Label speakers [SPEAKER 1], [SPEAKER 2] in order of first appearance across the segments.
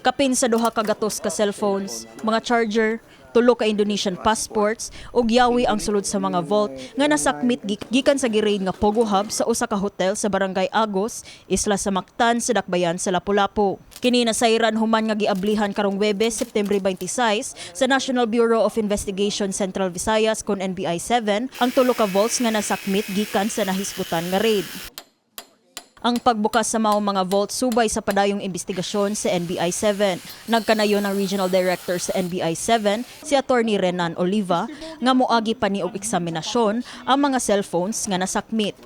[SPEAKER 1] Kapin sa duha ka gatos ka cellphones, mga charger, 3 ka Indonesian passports ug yawi ang sulod sa mga vault nga nasakmit gikan sa giraid nga POGO hub sa usa ka hotel sa Barangay Agos, Isla sa Mactan sa Dakbayan sa Lapu-Lapu. Kini nasayran human nga giablihan karong Huwebes, September 26 sa National Bureau of Investigation Central Visayas kon NBI-7 ang 3 ka vaults nga nasakmit gikan sa nahisgutan nga raid. Ang pagbukas sa maong mga vault subay sa padayong investigasyon sa NBI-7. Nagkanayon ang Regional Director sa NBI-7, si Atty. Renan Oliva, nga moagi pa ni og eksaminasyon ang mga cellphones nga nasakmit.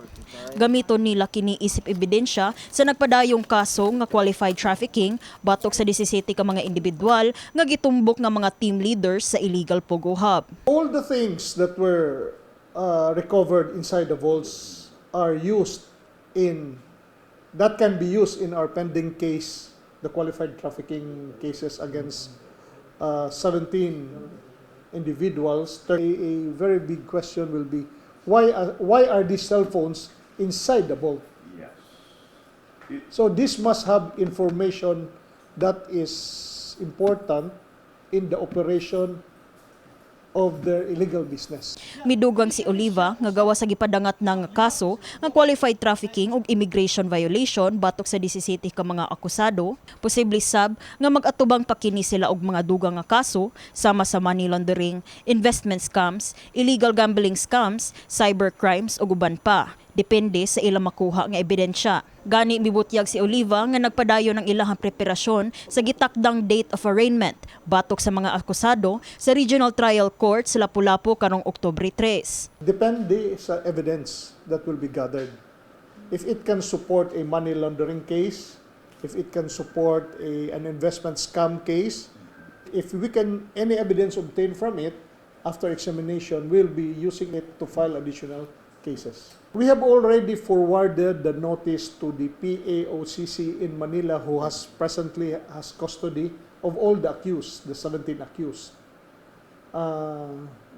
[SPEAKER 1] Gamiton nila kini isip ebidensya sa nagpadayong kaso nga qualified trafficking batok sa 17 ka mga individual nga gitumbok nga mga team leaders sa illegal POGO hub.
[SPEAKER 2] All the things that were recovered inside the vaults are used that can be used in our pending case, the qualified trafficking cases against 17 individuals. A very big question will be, why are these cell phones inside the vault?
[SPEAKER 3] Yes.
[SPEAKER 2] So this must have information that is important in the operation of their illegal business.
[SPEAKER 1] Midugang si Oliva nga gawa sa gipadangat ng kaso nga qualified trafficking ug immigration violation batok sa 17 ka mga akusado, posible sab nga mag-atubang pa kini sila og mga dugang nga kaso sama sa money laundering, investment scams, illegal gambling scams, cyber crimes ug uban pa. Depende sa ilang makuha nga ebidensya. Gani mibutyag si Oliva nga nagpadayon ng ilahang preparasyon sa gitakdang date of arraignment batok sa mga akusado sa Regional Trial Court sa Lapu-Lapu karong Oktubre 3.
[SPEAKER 2] Depende sa evidence that will be gathered. If it can support a money laundering case, if it can support an investment scam case, if we can any evidence obtained from it after examination, we'll be using it to file additional cases. We have already forwarded the notice to the PAOCC in Manila, who presently has custody of all the accused, the 17 accused.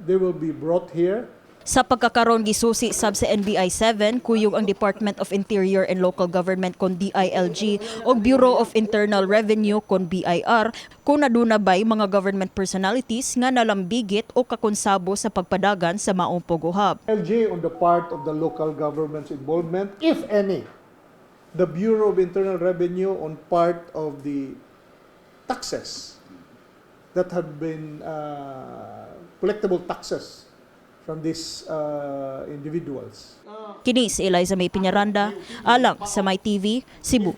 [SPEAKER 2] They will be brought here.
[SPEAKER 1] Sa pagkakaroon gisusi sab sa NBI-7, kuyog ang Department of Interior and Local Government kon DILG o Bureau of Internal Revenue kon BIR kung naduna bay mga government personalities nga nalambigit o kakonsabo sa pagpadagan sa maong POGO hub.
[SPEAKER 2] LG on the part of the local government's involvement, if any. The Bureau of Internal Revenue on part of the taxes that have been collectible taxes from these individuals.
[SPEAKER 1] Kini si Elaiza Penaranda, alang sa My TV, Cebu.